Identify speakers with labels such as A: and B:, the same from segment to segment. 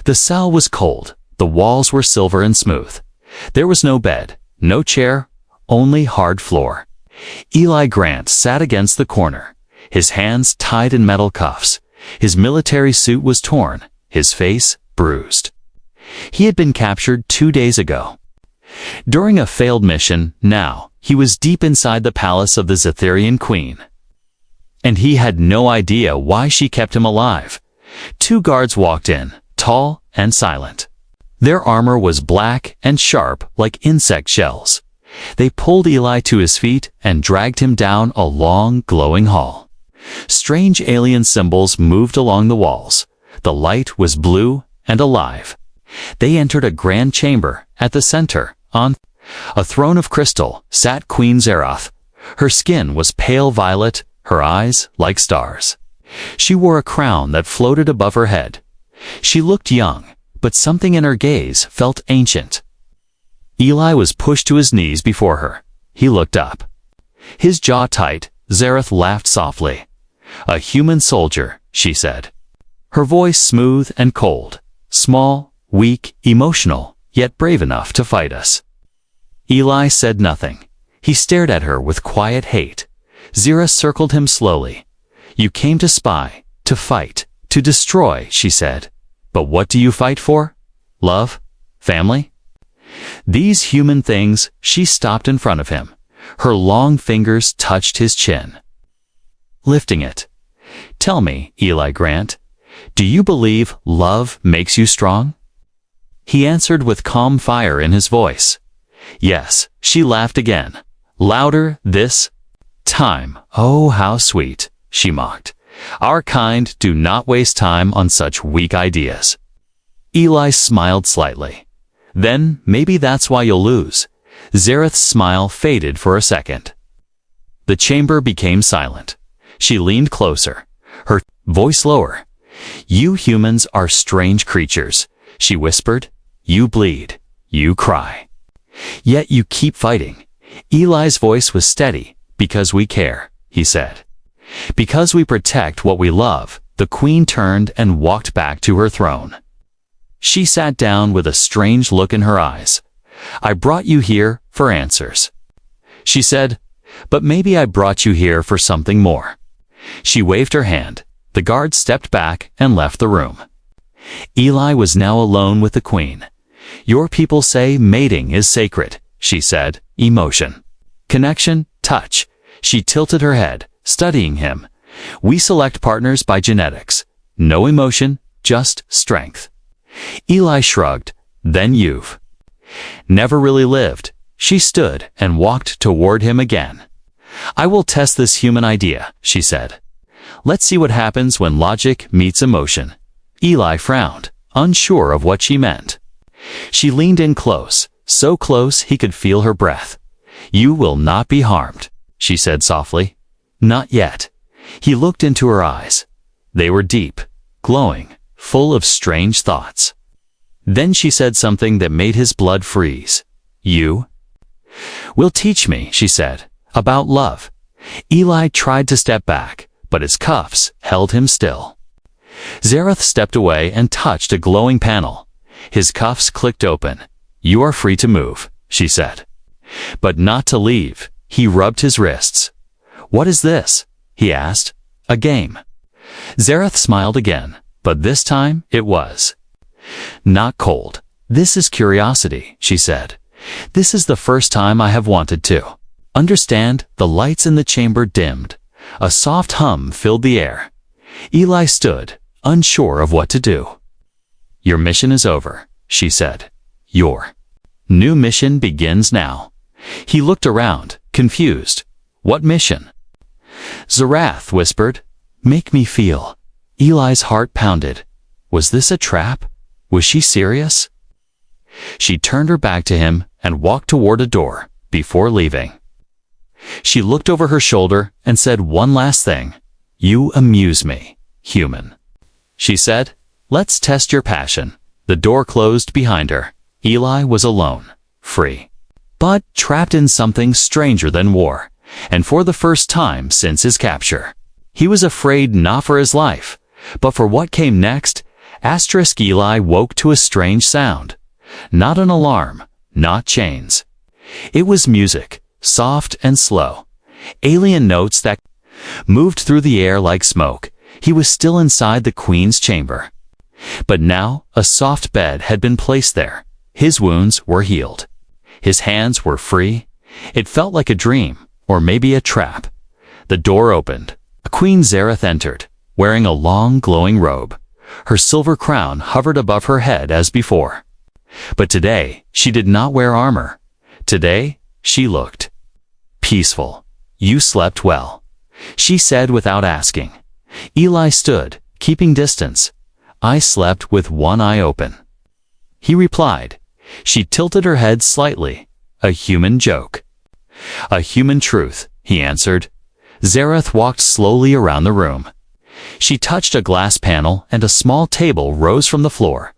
A: The cell was cold. The walls were silver and smooth. There was no bed, no chair, only hard floor. Eli Grant sat against the corner, his hands tied in metal cuffs. His military suit was torn, his face bruised. He had been captured 2 days ago. During a failed mission, now, he was deep inside the palace of the Zetherian queen. And he had no idea why she kept him alive. 2 guards walked in, tall and silent. Their armor was black and sharp like insect shells. They pulled Eli to his feet and dragged him down a long, glowing hall. Strange alien symbols moved along the walls. The light was blue and alive. They entered a grand chamber. At the center, on a throne of crystal, sat Queen Zeroth. Her skin was pale violet, her eyes like stars. She wore a crown that floated above her head. She looked young, but something in her gaze felt ancient. Eli was pushed to his knees before her. He looked up. His jaw tight, Zeroth laughed softly. "A human soldier," she said. Her voice smooth and cold, small, weak, emotional, yet brave enough to fight us. Eli said nothing. He stared at her with quiet hate. Zeroth circled him slowly. "You came to spy, to fight, to destroy," she said. "But what do you fight for? Love? Family?" These human things. She stopped in front of him. Her long fingers touched his chin. Lifting it. "Tell me, Eli Grant, do you believe love makes you strong?" He answered with calm fire in his voice. "Yes." She laughed again. Louder this time. "Oh, how sweet," she mocked. "Our kind do not waste time on such weak ideas." Eli smiled slightly. "Then maybe that's why you'll lose." Zeroth's smile faded for a second. The chamber became silent. She leaned closer, her voice lower. "You humans are strange creatures," she whispered. "You bleed, you cry. Yet you keep fighting." Eli's voice was steady. "Because we care," he said. "Because we protect what we love." The queen turned and walked back to her throne. She sat down with a strange look in her eyes. "I brought you here for answers," she said, "but maybe I brought you here for something more." She waved her hand. The guard stepped back and left the room. Eli was now alone with the queen. "Your people say mating is sacred," she said. "Emotion, connection, touch." She tilted her head, studying him. "We select partners by genetics. No emotion, just strength." Eli shrugged. "Then you've never really lived." She stood and walked toward him again. "I will test this human idea," she said. "Let's see what happens when logic meets emotion." Eli frowned, unsure of what she meant. She leaned in close, so close he could feel her breath. "You will not be harmed," she said softly. "Not yet." He looked into her eyes. They were deep, glowing, full of strange thoughts. Then she said something that made his blood freeze. "You will teach me," she said, "about love." Eli tried to step back, but his cuffs held him still. Zeroth stepped away and touched a glowing panel. His cuffs clicked open. "You are free to move," she said. "But not to leave." He rubbed his wrists. "What is this?" he asked. "A game." Zeroth smiled again, but this time it was not cold. "This is curiosity," she said. "This is the first time I have wanted to understand." The lights in the chamber dimmed. A soft hum filled the air. Eli stood, unsure of what to do. "Your mission is over," she said. "Your new mission begins now." He looked around, confused. "What mission?" Zeroth whispered. "Make me feel." Eli's heart pounded. Was this a trap? Was she serious? She turned her back to him and walked toward a door. Before leaving, she looked over her shoulder and said one last thing. "You amuse me, human," she said. "Let's test your passion." The door closed behind her. Eli was alone, free, but trapped in something stranger than war. And for the first time since his capture, he was afraid not for his life, but for what came next. Eli woke to a strange sound. Not an alarm, not chains. It was music, soft and slow. Alien notes that moved through the air like smoke. He was still inside the Queen's chamber. But now a soft bed had been placed there. His wounds were healed. His hands were free. It felt like a dream, or maybe a trap. The door opened. Queen Zareth entered, wearing a long, glowing robe. Her silver crown hovered above her head as before. But today, she did not wear armor. Today, she looked peaceful. You slept well, she said without asking. Eli stood, keeping distance. I slept with one eye open, he replied. She tilted her head slightly. A human joke. A human truth, he answered. Zareth walked slowly around the room. She touched a glass panel and a small table rose from the floor.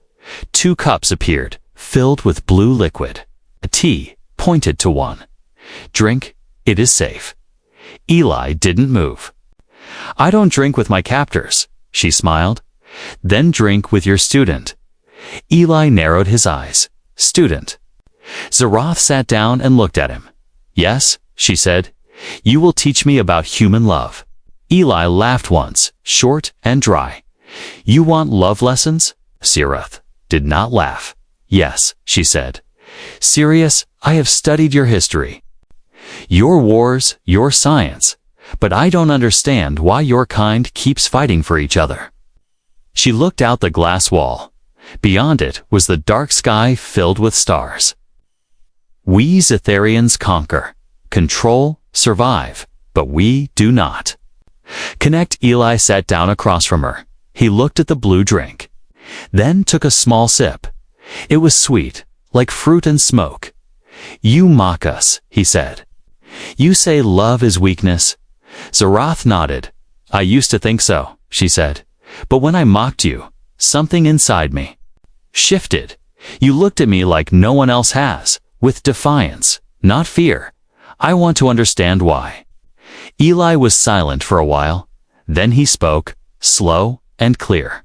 A: 2 cups appeared, filled with blue liquid. A tea pointed to one. Drink, it is safe. Eli didn't move. I don't drink with my captors, she smiled. Then drink with your student. Eli narrowed his eyes. Student. Zareth sat down and looked at him. Yes, she said. You will teach me about human love. Eli laughed once, short and dry. You want love lessons? Zareth did not laugh. Yes, she said. Serious, I have studied your history. Your wars, your science. But I don't understand why your kind keeps fighting for each other. She looked out the glass wall. Beyond it was the dark sky filled with stars. We Zetharians conquer, control, survive, but we do not. Connect. Eli sat down across from her. He looked at the blue drink, then took a small sip. It was sweet, like fruit and smoke. You mock us, he said. You say love is weakness. Zareth nodded. I used to think so, she said. But when I mocked you, something inside me shifted. You looked at me like no one else has, with defiance, not fear. I want to understand why. Eli was silent for a while. Then he spoke, slow and clear.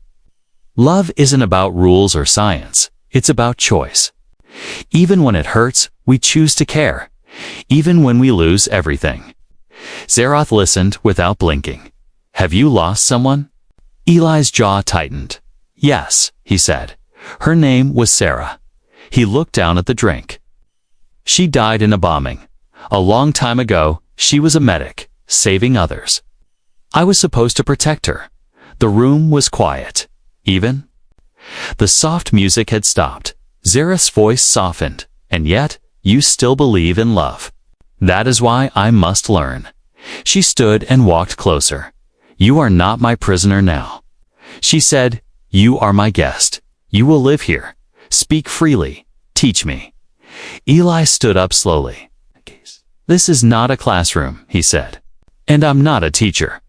A: Love isn't about rules or science. It's about choice. Even when it hurts, we choose to care. Even when we lose everything. Zareth listened without blinking. Have you lost someone? Eli's jaw tightened. Yes, he said. Her name was Sarah. He looked down at the drink. She died in a bombing. A long time ago, she was a medic, saving others. I was supposed to protect her. The room was quiet. Even the soft music had stopped. Zareth's voice softened. And yet, you still believe in love. That is why I must learn. She stood and walked closer. You are not my prisoner now. She said, you are my guest. You will live here. Speak freely. Teach me. Eli stood up slowly. This is not a classroom, he said. And I'm not a teacher.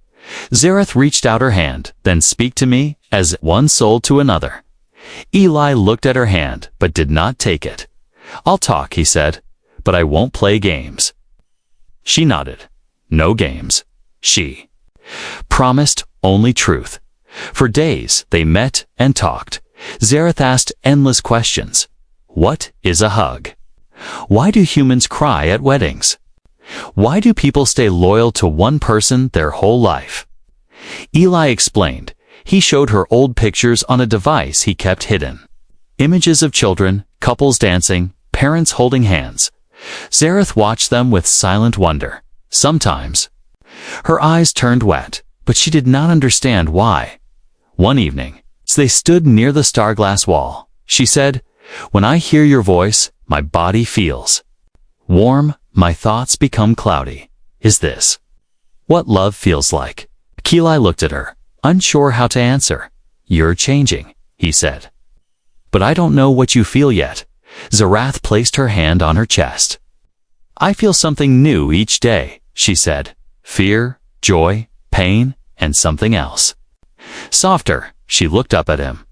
A: Zareth reached out her hand, then speak to me as one soul to another. Eli looked at her hand, but did not take it. I'll talk, he said, but I won't play games. She nodded. No games. She promised only truth. For days they met and talked. Zareth asked endless questions. What is a hug? Why do humans cry at weddings? Why do people stay loyal to one person their whole life? Eli explained. He showed her old pictures on a device he kept hidden. Images of children, couples dancing, parents holding hands. Zareth watched them with silent wonder. Sometimes her eyes turned wet, but she did not understand why. One evening, as they stood near the star-glass wall, she said, when I hear your voice, my body feels warm, my thoughts become cloudy. Is this what love feels like? Eli looked at her, unsure how to answer. You're changing, he said. But I don't know what you feel yet. Zareth placed her hand on her chest. I feel something new each day, she said. Fear, joy, pain, and something else. Softer, she looked up at him.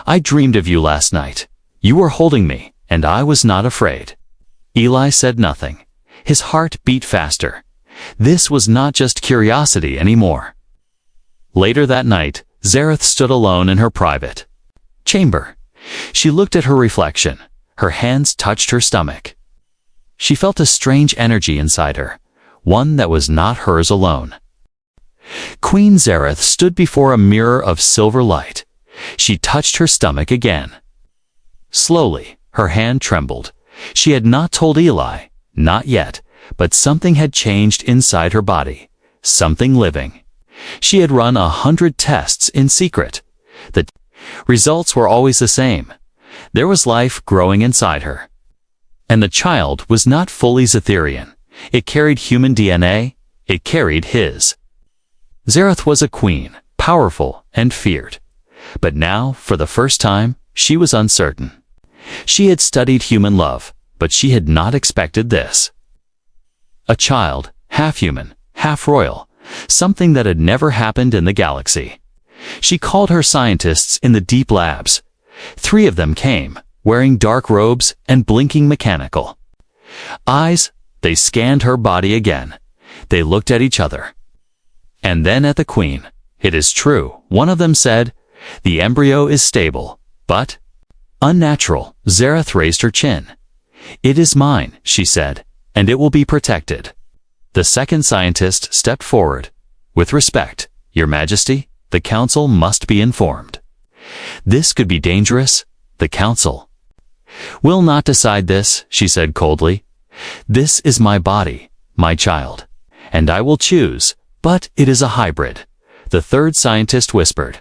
A: I dreamed of you last night. You were holding me, and I was not afraid. Eli said nothing. His heart beat faster. This was not just curiosity anymore. Later that night, Zareth stood alone in her private. chamber. She looked at her reflection. Her hands touched her stomach. She felt a strange energy inside her, one that was not hers alone. Queen Zareth stood before a mirror of silver light. She touched her stomach again. Slowly, her hand trembled. She had not told Eli, not yet, but something had changed inside her body, something living. She had run 100 tests in secret. The results were always the same. There was life growing inside her. And the child was not fully Zetherian. It carried human DNA. It carried his. Zareth was a queen, powerful and feared. But now, for the first time, she was uncertain. She had studied human love, but she had not expected this. A child, half human, half royal, something that had never happened in the galaxy. She called her scientists in the deep labs. 3 of them came, wearing dark robes and blinking mechanical eyes. They scanned her body again. They looked at each other. And then at the queen. It is true, one of them said. The embryo is stable, but unnatural. Zareth raised her chin. It is mine, she said, and it will be protected. The second scientist stepped forward. With respect, Your Majesty, the council must be informed. This could be dangerous. The council will not decide this, she said coldly. This is my body, my child, and I will choose, but it is a hybrid. The third scientist whispered.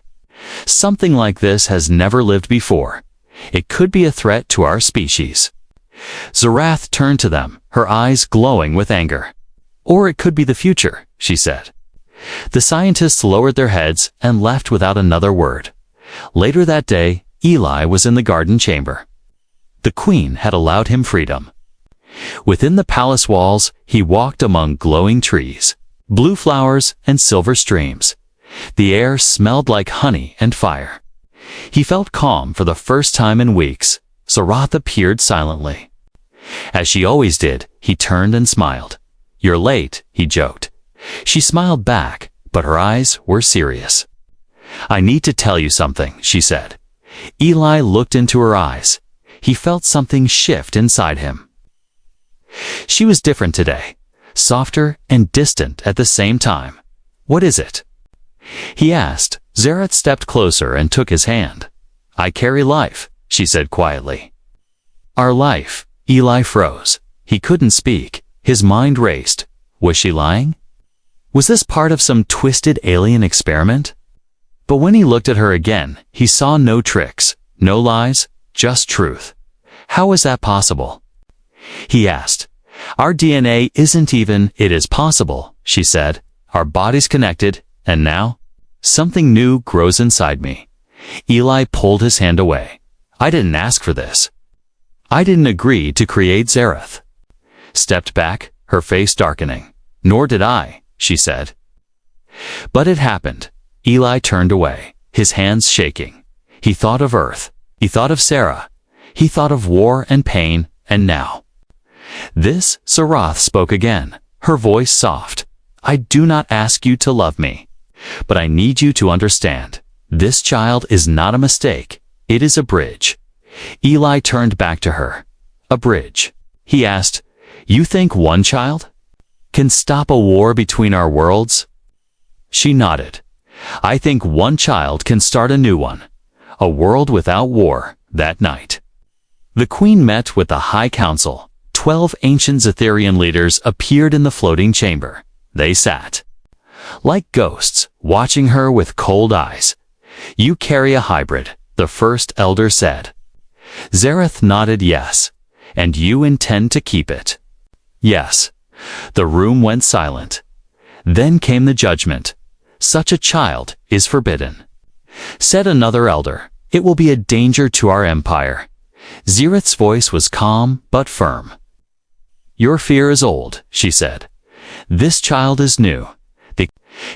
A: Something like this has never lived before. It could be a threat to our species. Zareth turned to them, her eyes glowing with anger. Or it could be the future, she said. The scientists lowered their heads and left without another word. Later that day, Eli was in the garden chamber. The queen had allowed him freedom. Within the palace walls, he walked among glowing trees, blue flowers and silver streams. The air smelled like honey and fire. He felt calm for the first time in weeks. Zareth appeared silently. As she always did, he turned and smiled. You're late, he joked. She smiled back, but her eyes were serious. I need to tell you something, she said. Eli looked into her eyes. He felt something shift inside him. She was different today, softer and distant at the same time. What is it? He asked. Zareth stepped closer and took his hand. I carry life, she said quietly. Our life. Eli froze. He couldn't speak. His mind raced. Was she lying? Was this part of some twisted alien experiment? But when he looked at her again, he saw no tricks, no lies, just truth. How was that possible? He asked. Our DNA isn't even. It is possible, she said. Our bodies connected, and now something new grows inside me. Eli pulled his hand away. I didn't ask for this. I didn't agree to create Zareth. Stepped back, her face darkening. Nor did I, she said. But it happened. Eli turned away, his hands shaking. He thought of Earth. He thought of Sarah. He thought of war and pain, and now. This, Zareth spoke again, her voice soft. I do not ask you to love me, but I need you to understand. This child is not a mistake. It is a bridge. Eli turned back to her. A bridge. He asked, you think one child can stop a war between our worlds? She nodded. I think one child can start a new one. A world without war, that night. The queen met with the High Council. 12 ancient Zetherian leaders appeared in the floating chamber. They sat like ghosts, watching her with cold eyes. You carry a hybrid, the first elder said. Zareth nodded yes. And you intend to keep it? Yes. The room went silent. Then came the judgment. Such a child is forbidden. Said another elder, it will be a danger to our empire. Zareth's voice was calm but firm. Your fear is old, she said. This child is new. The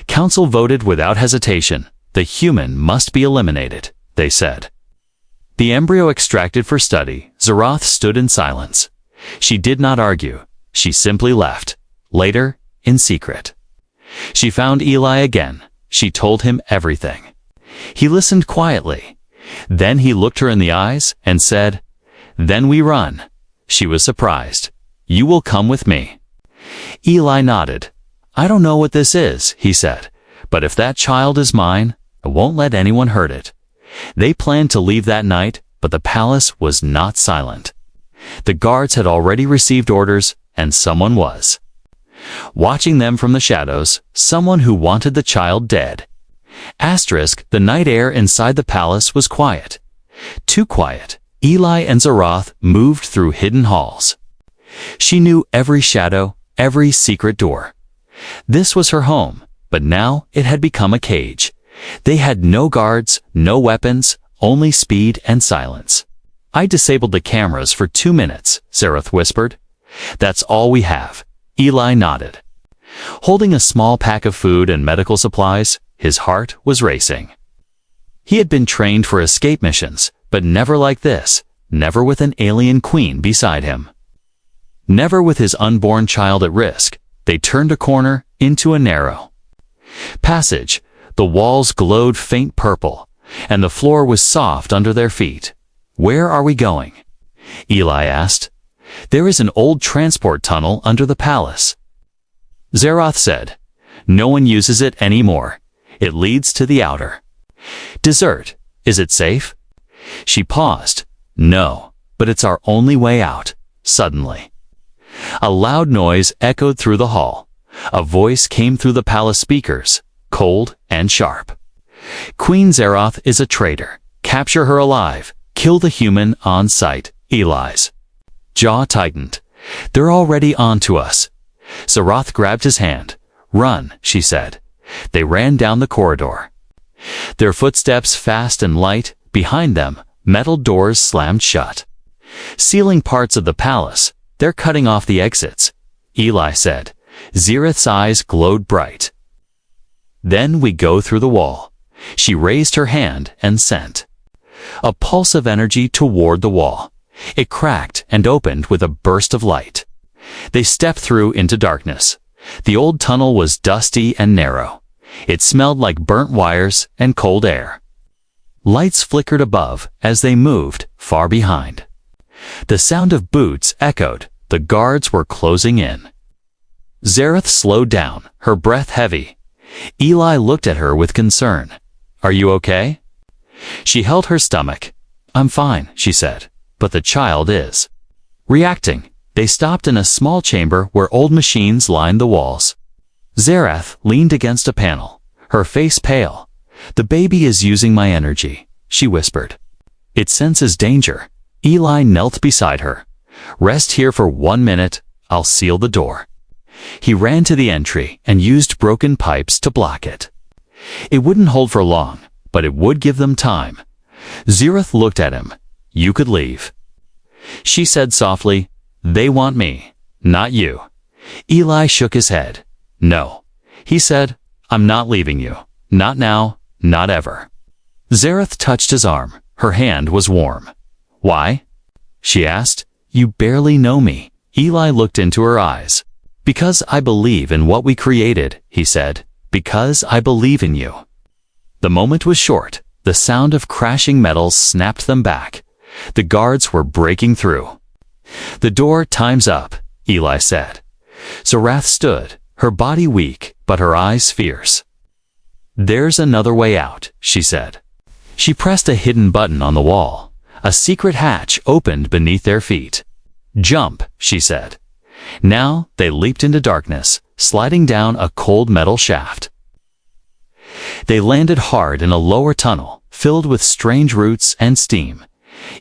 A: council voted without hesitation. The human must be eliminated, they said. The embryo extracted for study, Zareth stood in silence. She did not argue. She simply left. Later, in secret. She found Eli again. She told him everything. He listened quietly. Then he looked her in the eyes and said, "Then we run." She was surprised. "You will come with me." Eli nodded. "I don't know what this is," he said, "but if that child is mine, I won't let anyone hurt it." They planned to leave that night, but the palace was not silent. The guards had already received orders, and someone was watching them from the shadows, someone who wanted the child dead. Asterisk, the night air inside the palace was quiet. Too quiet. Eli and Zerath moved through hidden halls. She knew every shadow, every secret door. This was her home, but now it had become a cage. They had no guards, no weapons, only speed and silence. "I disabled the cameras for 2 minutes, Zerath whispered. "That's all we have." Eli nodded. Holding a small pack of food and medical supplies, his heart was racing. He had been trained for escape missions, but never like this, never with an alien queen beside him. Never with his unborn child at risk. They turned a corner into a narrow passage. The walls glowed faint purple, and the floor was soft under their feet. "Where are we going?" Eli asked. "There is an old transport tunnel under the palace." Zerath said, "No one uses it anymore. It leads to the outer desert. Is it safe?" She paused. "No, but it's our only way out." Suddenly, a loud noise echoed through the hall. A voice came through the palace speakers, cold and sharp. "Queen Zerath is a traitor. Capture her alive. Kill the human on sight." Eli's jaw tightened. "They're already on to us." Zerath grabbed his hand. "Run," she said. They ran down the corridor. Their footsteps fast and light. Behind them, metal doors slammed shut, sealing parts of the palace. "They're cutting off the exits," Eli said. Zerath's eyes glowed bright. "Then we go through the wall." She raised her hand and sent a pulse of energy toward the wall. It cracked and opened with a burst of light. They stepped through into darkness. The old tunnel was dusty and narrow. It smelled like burnt wires and cold air. Lights flickered above as they moved far behind. The sound of boots echoed. The guards were closing in. Zerath slowed down, her breath heavy. Eli looked at her with concern. "Are you okay?" She held her stomach. "I'm fine," she said, "but the child is reacting." They stopped in a small chamber where old machines lined the walls. Zerath leaned against a panel, her face pale. "The baby is using my energy," she whispered. "It senses danger." Eli knelt beside her. "Rest here for 1 minute. I'll seal the door." He ran to the entry and used broken pipes to block it. It wouldn't hold for long, but it would give them time. Zerath looked at him. "You could leave." She said softly, "They want me, not you." Eli shook his head. "No." He said, "I'm not leaving you. Not now, not ever." Zerath touched his arm. Her hand was warm. "Why?" she asked. "You barely know me." Eli looked into her eyes. "Because I believe in what we created," he said. "Because I believe in you." The moment was short. The sound of crashing metals snapped them back. The guards were breaking through. "The door, time's up," Eli said. Zerath stood, her body weak, but her eyes fierce. "There's another way out," she said. She pressed a hidden button on the wall. A secret hatch opened beneath their feet. "Jump," she said. Now they leaped into darkness, sliding down a cold metal shaft. They landed hard in a lower tunnel, filled with strange roots and steam.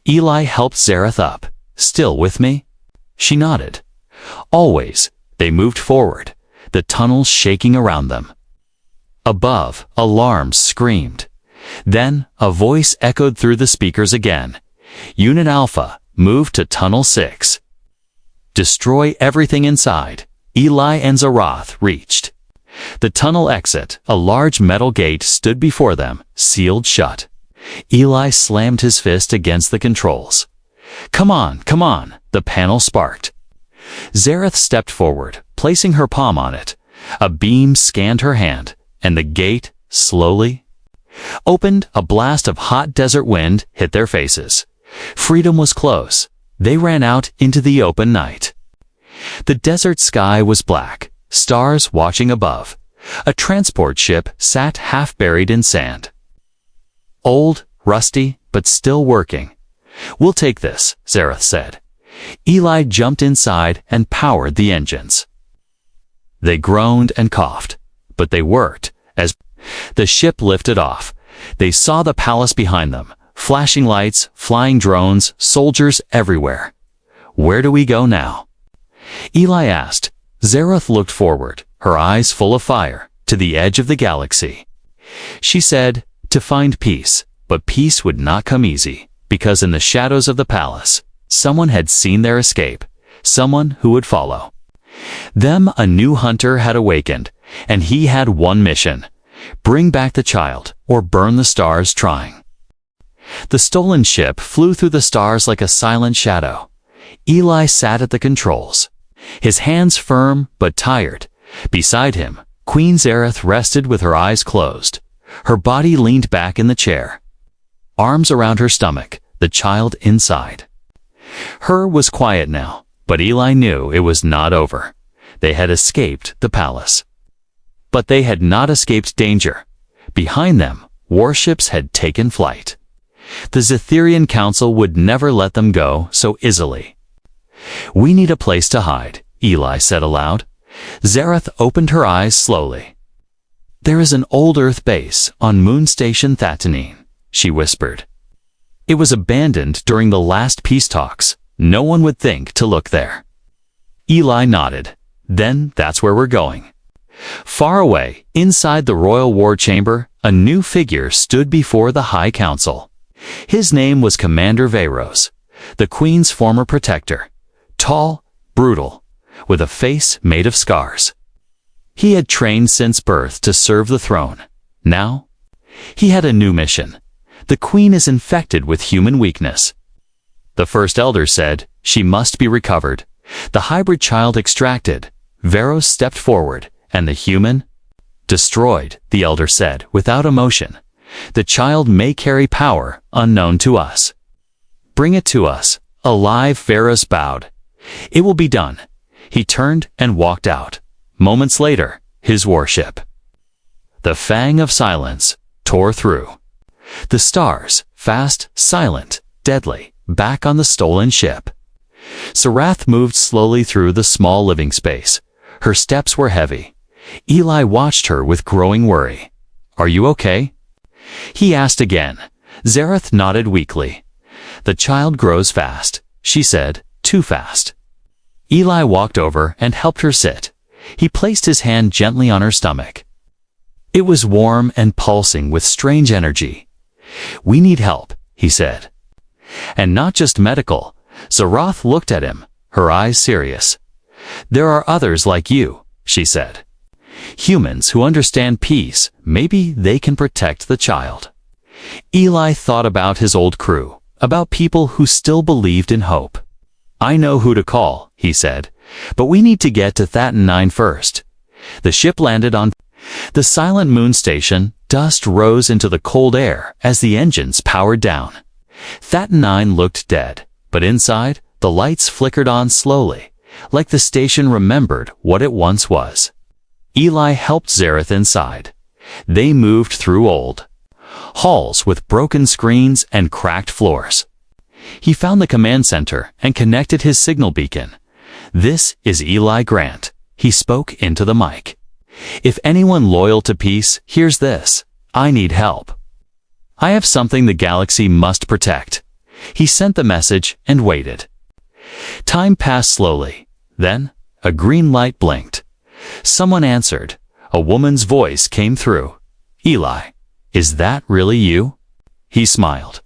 A: Eli helped Zerath up. "Still with me?" She nodded. "Always." They moved forward, the tunnel shaking around them. Above, alarms screamed. Then a voice echoed through the speakers again. "Unit Alpha, move to Tunnel 6. Destroy everything inside." Eli and Zerath reached the tunnel exit. A large metal gate stood before them, sealed shut. Eli slammed his fist against the controls. Come on," the panel sparked. Zerath stepped forward, placing her palm on it. A beam scanned her hand, and the gate, slowly, Opened, a blast of hot desert wind hit their faces. Freedom was close. They ran out into the open night. The desert sky was black, stars watching above. A transport ship sat half buried in sand. Old, rusty, but still working. "We'll take this," Zareth said. Eli jumped inside and powered the engines. They groaned and coughed, but they worked. As the ship lifted off, they saw the palace behind them, flashing lights, flying drones, soldiers everywhere. "Where do we go now?" Eli asked. Zareth looked forward, her eyes full of fire, to the edge of the galaxy. She said, to find peace, but peace would not come easy, because in the shadows of the palace, someone had seen their escape, someone who would follow. Them a new hunter had awakened, and he had one mission: bring back the child, or burn the stars trying. The stolen ship flew through the stars like a silent shadow. Eli sat at the controls, his hands firm but tired. Beside him, Queen Zareth rested with her eyes closed. Her body leaned back in the chair, arms around her stomach, the child inside. Her was quiet now, but Eli knew it was not over. They had escaped the palace. But they had not escaped danger. Behind them, warships had taken flight. The Zetherian Council would never let them go so easily. "We need a place to hide," Eli said aloud. Zareth opened her eyes slowly. "There is an old Earth base on Moon Station Thatanine," she whispered. "It was abandoned during the last peace talks. No one would think to look there." Eli nodded. "Then that's where we're going." Far away, inside the Royal War Chamber, a new figure stood before the High Council. His name was Commander Veyros, the Queen's former protector. Tall, brutal, with a face made of scars. He had trained since birth to serve the throne. Now, he had a new mission. The Queen is infected with human weakness. The First Elder said she must be recovered. The hybrid child extracted. Veyros stepped forward, and the human destroyed, the Elder said, without emotion. "The child may carry power unknown to us. Bring it to us." Alive, Veyros bowed. "It will be done." He turned and walked out. Moments later, his warship, the Fang of Silence, tore through. The stars, fast, silent, deadly, back on the stolen ship. Zareth moved slowly through the small living space. Her steps were heavy. Eli watched her with growing worry. "Are you okay?" he asked again. Zareth nodded weakly. "The child grows fast," she said, "too fast." Eli walked over and helped her sit. He placed his hand gently on her stomach. It was warm and pulsing with strange energy. "We need help," he said. "And not just medical." Zareth looked at him, her eyes serious. "There are others like you," she said. "Humans who understand peace. Maybe they can protect the child." Eli thought about his old crew, about people who still believed in hope. "I know who to call," he said, "but we need to get to Thatanine first." The ship landed on the silent moon station. Dust rose into the cold air as the engines powered down. Thatanine looked dead, but inside, the lights flickered on slowly, like the station remembered what it once was. Eli helped Zareth inside. They moved through old halls with broken screens and cracked floors. He found the command center and connected his signal beacon. "This is Eli Grant," he spoke into the mic. "If anyone loyal to peace hears this, I need help. I have something the galaxy must protect." He sent the message and waited. Time passed slowly. Then, a green light blinked. Someone answered. A woman's voice came through. "Eli, is that really you?" He smiled.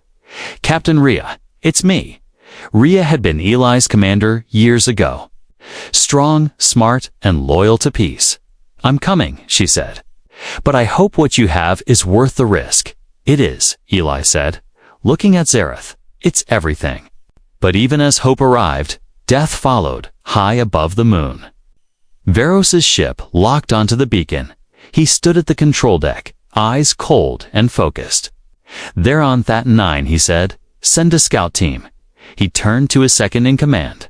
A: "Captain Rhea, it's me." Rhea had been Eli's commander years ago. Strong, smart, and loyal to peace. "I'm coming," she said. "But I hope what you have is worth the risk." "It is," Eli said, looking at Zareth. "It's everything." But even as hope arrived, death followed, high above the moon. Veyros' ship locked onto the beacon. He stood at the control deck, eyes cold and focused. "They're on Thatton 9, he said. "Send a scout team." He turned to his second-in-command.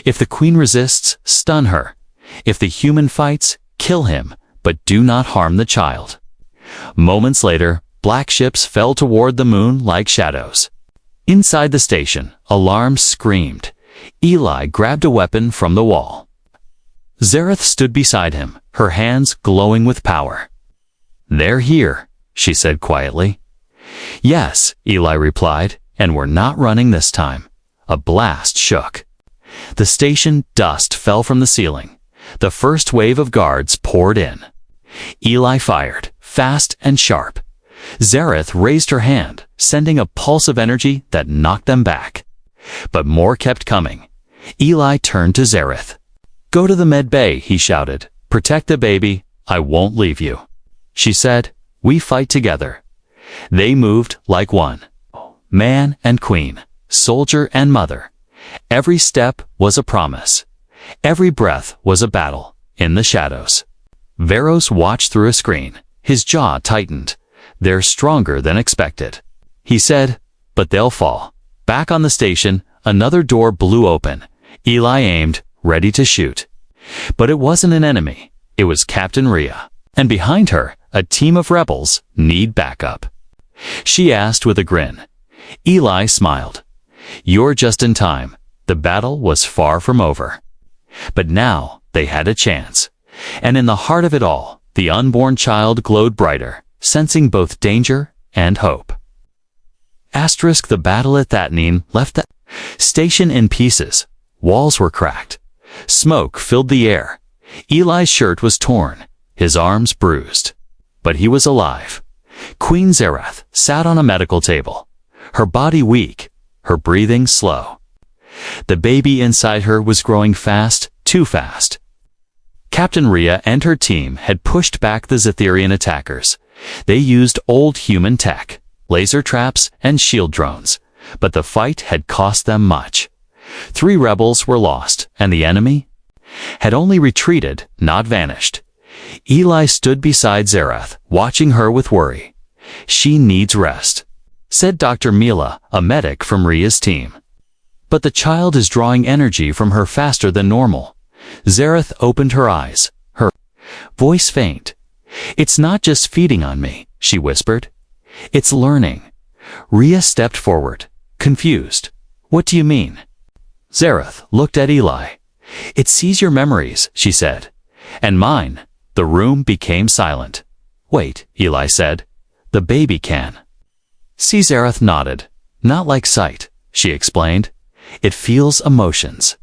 A: "If the Queen resists, stun her. If the human fights, kill him, but do not harm the child." Moments later, black ships fell toward the moon like shadows. Inside the station, alarms screamed. Eli grabbed a weapon from the wall. Zareth stood beside him, her hands glowing with power. "They're here," she said quietly. "Yes," Eli replied, "and we're not running this time." A blast shook. The station dust fell from the ceiling. The first wave of guards poured in. Eli fired, fast and sharp. Zareth raised her hand, sending a pulse of energy that knocked them back. But more kept coming. Eli turned to Zareth. "Go to the med bay," he shouted. "Protect the baby. I won't leave you." She said, "We fight together." They moved like one. Man and queen, soldier and mother. Every step was a promise. Every breath was a battle, in the shadows. Veros watched through a screen. His jaw tightened. "They're stronger than expected," he said, "but they'll fall." Back on the station, another door blew open. Eli aimed, ready to shoot. But it wasn't an enemy. It was Captain Rhea. And behind her, a team of rebels need backup. She asked with a grin. Eli smiled. "You're just in time." The battle was far from over. But now they had a chance. And in the heart of it all, the unborn child glowed brighter, sensing both danger and hope. The battle at Thatton left the station in pieces. Walls were cracked. Smoke filled the air. Eli's shirt was torn, his arms bruised. But he was alive. Queen Zareth sat on a medical table, her body weak, her breathing slow. The baby inside her was growing fast, too fast. Captain Rhea and her team had pushed back the Zetherian attackers. They used old human tech, laser traps and shield drones, but the fight had cost them much. 3 rebels were lost, and the enemy had only retreated, not vanished. Eli stood beside Zareth, watching her with worry. "She needs rest," said Dr. Mila, a medic from Rhea's team. "But the child is drawing energy from her faster than normal." Zareth opened her eyes, her voice faint. "It's not just feeding on me," she whispered. "It's learning." Rhea stepped forward, confused. "What do you mean?" Zareth looked at Eli. "It sees your memories," she said. "And mine." The room became silent. "Wait," Eli said. "The baby can." Zareth nodded. "Not like sight," she explained. "It feels emotions.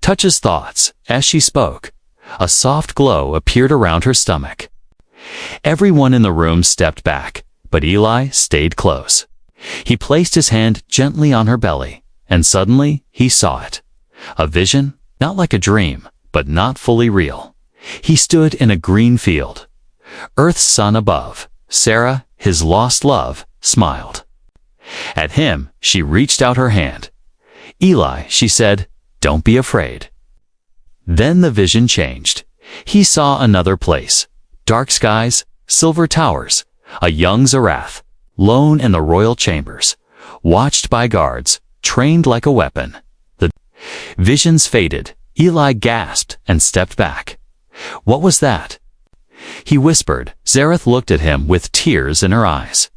A: Touches thoughts." As she spoke, a soft glow appeared around her stomach. Everyone in the room stepped back, but Eli stayed close. He placed his hand gently on her belly, and suddenly he saw it. A vision, not like a dream, but not fully real. He stood in a green field. Earth's sun above. Sarah, his lost love, smiled. At him, she reached out her hand. "Eli," she said, "don't be afraid." Then the vision changed. He saw another place. Dark skies, silver towers, a young Zarath, lone in the royal chambers, watched by guards, trained like a weapon. The visions faded. Eli gasped and stepped back. "What was that?" He whispered. Zareth looked at him with tears in her eyes.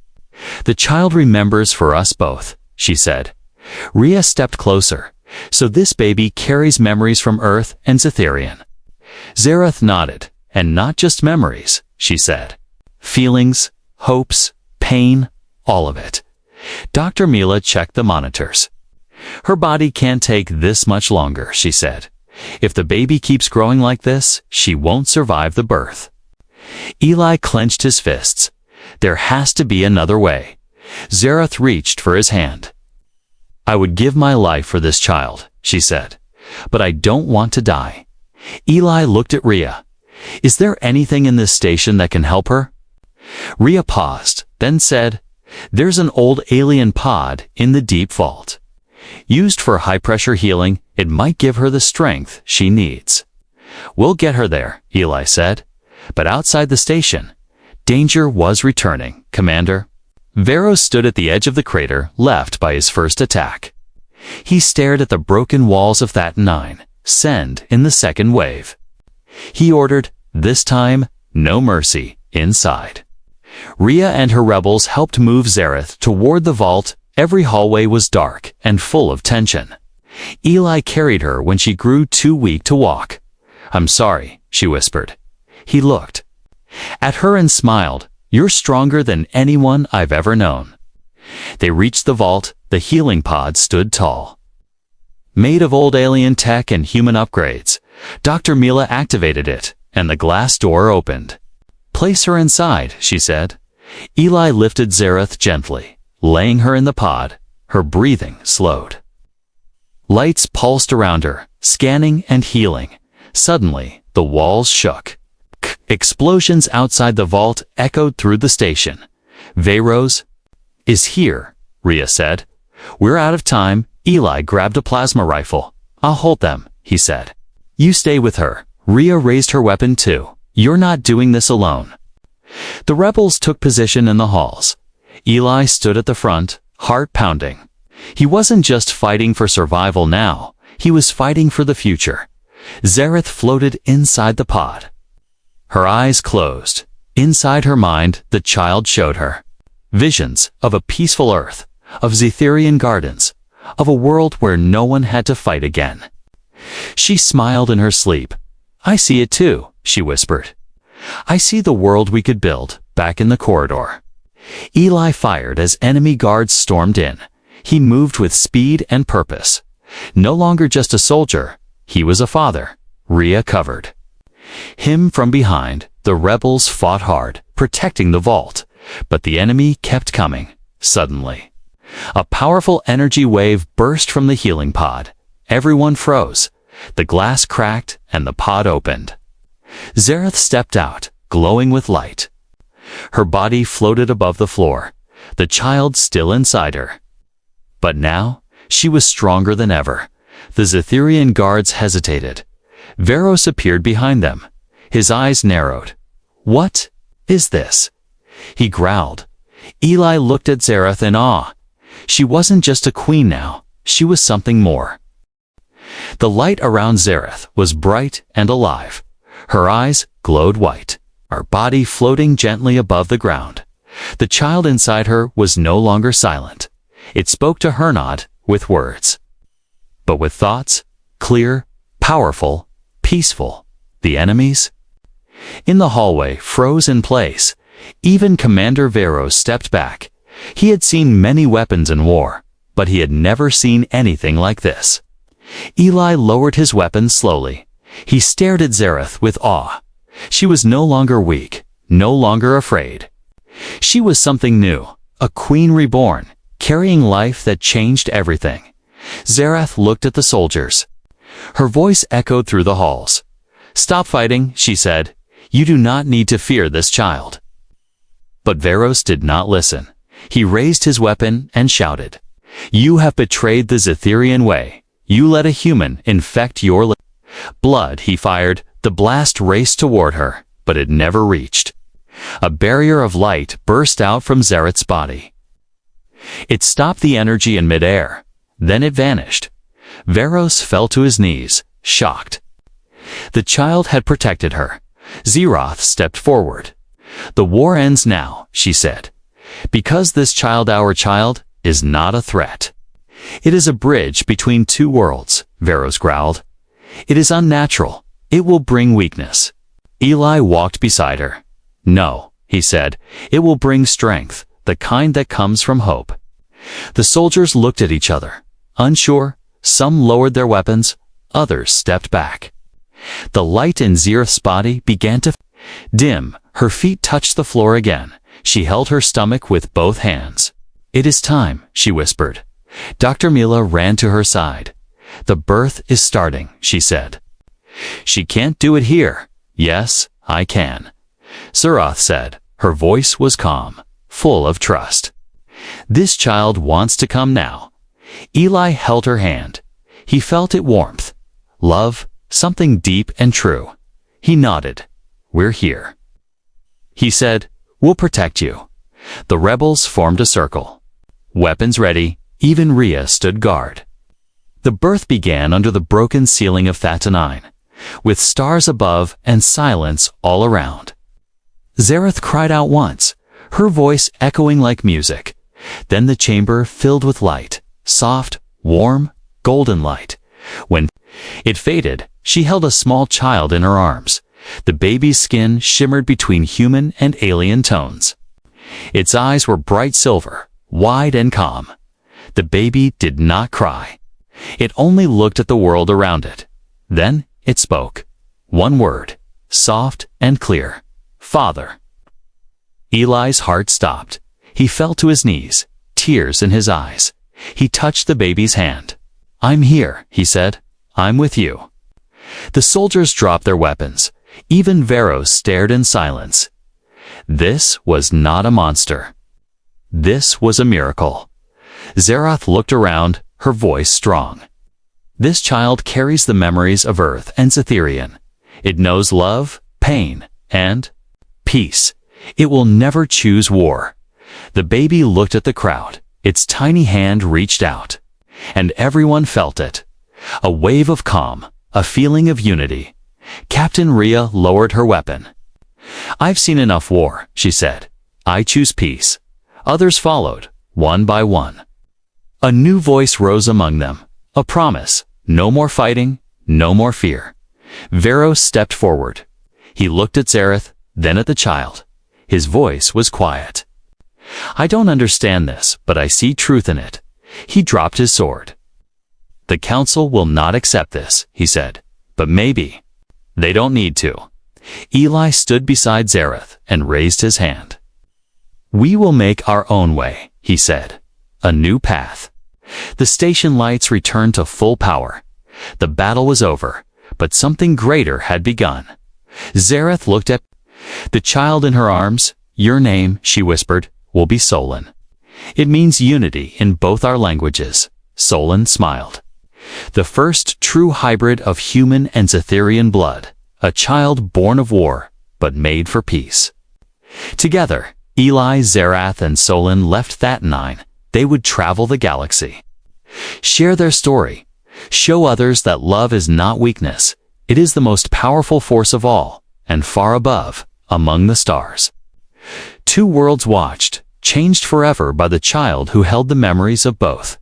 A: "The child remembers for us both," she said. Rhea stepped closer. "So this baby carries memories from Earth and Zetherian." Zareth nodded. "And not just memories," she said. "Feelings, hopes, pain, all of it." Dr. Mila checked the monitors. "Her body can't take this much longer," she said. "If the baby keeps growing like this, she won't survive the birth." Eli clenched his fists. There has to be another way. Zareth reached for his hand. "I would give my life for this child," she said, "but I don't want to die." Eli looked at Rhea. "Is there anything in this station that can help her?" Rhea paused, then said, "There's an old alien pod in the deep vault. Used for high-pressure healing, it might give her the strength she needs." "We'll get her there," Eli said. "But outside the station, Danger was returning, Commander. Veros stood at the edge of the crater left by his first attack. He stared at the broken walls of that 9, send in the second wave. He ordered, this time, no mercy, inside. Rhea and her rebels helped move Zareth toward the vault. Every hallway was dark and full of tension. Eli carried her when she grew too weak to walk. I'm sorry, she whispered. He looked at her and smiled. You're stronger than anyone I've ever known. They reached the vault. The healing pod stood tall. Made of old alien tech and human upgrades, Dr. Mila activated it, and the glass door opened. Place her inside, she said. Eli lifted Zareth gently, laying her in the pod. Her breathing slowed. Lights pulsed around her, scanning and healing. Suddenly, the walls shook. Explosions outside the vault echoed through the station. Veros is here, Rhea said. We're out of time. Eli grabbed a plasma rifle. I'll hold them, he said. You stay with her. Rhea raised her weapon too. You're not doing this alone. The rebels took position in the halls. Eli stood at the front, heart pounding. He wasn't just fighting for survival now. He was fighting for the future. Zareth floated inside the pod. Her eyes closed. Inside her mind, the child showed her visions of a peaceful earth, of Zetherian gardens, of a world where no one had to fight again. She smiled in her sleep. I see it too, she whispered. I see the world we could build, back in the corridor. Eli fired as enemy guards stormed in. He moved with speed and purpose. No longer just a soldier, he was a father. Rhea covered him from behind. The rebels fought hard, protecting the vault, but the enemy kept coming. Suddenly, a powerful energy wave burst from the healing pod. Everyone froze. The glass cracked and the pod opened. Zareth stepped out, glowing with light. Her body floated above the floor, the child still inside her. But now, she was stronger than ever. The Zetherian guards hesitated. Veros appeared behind them. His eyes narrowed. What is this? He growled. Eli looked at Zareth in awe. She wasn't just a queen now, she was something more. The light around Zareth was bright and alive. Her eyes glowed white, her body floating gently above the ground. The child inside her was no longer silent. It spoke to Hernod with words, but with thoughts, clear, powerful, peaceful. The enemies in the hallway froze in place. Even Commander Veros stepped back. He had seen many weapons in war, but he had never seen anything like this. Eli lowered his weapon slowly. He stared at Zareth with awe. She was no longer weak, no longer afraid. She was something new, a queen reborn, carrying life that changed everything. Zareth looked at the soldiers. Her voice echoed through the halls. Stop fighting, she said. You do not need to fear this child. But Veros did not listen. He raised his weapon and shouted, You have betrayed the Zetherian way. You let a human infect your blood. He fired. The blast raced toward her, but it never reached. A barrier of light burst out from Zareth's body. It stopped the energy in midair. Then it vanished. Veros fell to his knees, shocked. The child had protected her. Zeroth stepped forward. The war ends now, she said. Because this child, our child, is not a threat. It is a bridge between two worlds, Veros growled. It is unnatural. It will bring weakness. Eli walked beside her. No, he said, it will bring strength, the kind that comes from hope. The soldiers looked at each other, unsure. Some lowered their weapons, others stepped back. The light in Zareth's body began to dim. Her feet touched the floor again. She held her stomach with both hands. It is time, she whispered. Dr. Mila ran to her side. The birth is starting, she said. She can't do it here. Yes, I can. Zeroth said. Her voice was calm, full of trust. This child wants to come now. Eli held her hand. He felt it warmth, love, something deep and true. He nodded. We're here. He said, We'll protect you." The rebels formed a circle. Weapons ready, even Rhea stood guard. The birth began under the broken ceiling of Theta 9, with stars above and silence all around. Zareth cried out once, her voice echoing like music. Then the chamber filled with light, soft, warm, golden light. When it faded, she held a small child in her arms. The baby's skin shimmered between human and alien tones. Its eyes were bright silver, wide and calm. The baby did not cry. It only looked at the world around it. Then it spoke. One word, soft and clear. "Father." Eli's heart stopped. He fell to his knees, tears in his eyes. He touched the baby's hand. "I'm here," he said. "I'm with you." The soldiers dropped their weapons. Even Veros stared in silence. This was not a monster. This was a miracle. Zareth looked around, her voice strong. "This child carries the memories of Earth and Cytherian. It knows love, pain, and peace. It will never choose war." The baby looked at the crowd. Its tiny hand reached out. And everyone felt it. A wave of calm, a feeling of unity. Captain Rhea lowered her weapon. "I've seen enough war," she said. "I choose peace." Others followed, one by one. A new voice rose among them. A promise. No more fighting, no more fear. Veros stepped forward. He looked at Zareth, then at the child. His voice was quiet. "I don't understand this, but I see truth in it." He dropped his sword. "The council will not accept this," he said. "But maybe. They don't need to." Eli stood beside Zareth and raised his hand. "We will make our own way," he said. "A new path." The station lights returned to full power. The battle was over, but something greater had begun. Zareth looked at the child in her arms. "Your name," she whispered, "will be Solon. It means unity in both our languages." Solon smiled. The first true hybrid of human and Cytherian blood, a child born of war, but made for peace. Together, Eli, Zareth, and Solon left Theta 9. They would travel the galaxy. Share their story. Show others that love is not weakness. It is the most powerful force of all, and far above, among the stars. Two worlds watched, changed forever by the child who held the memories of both.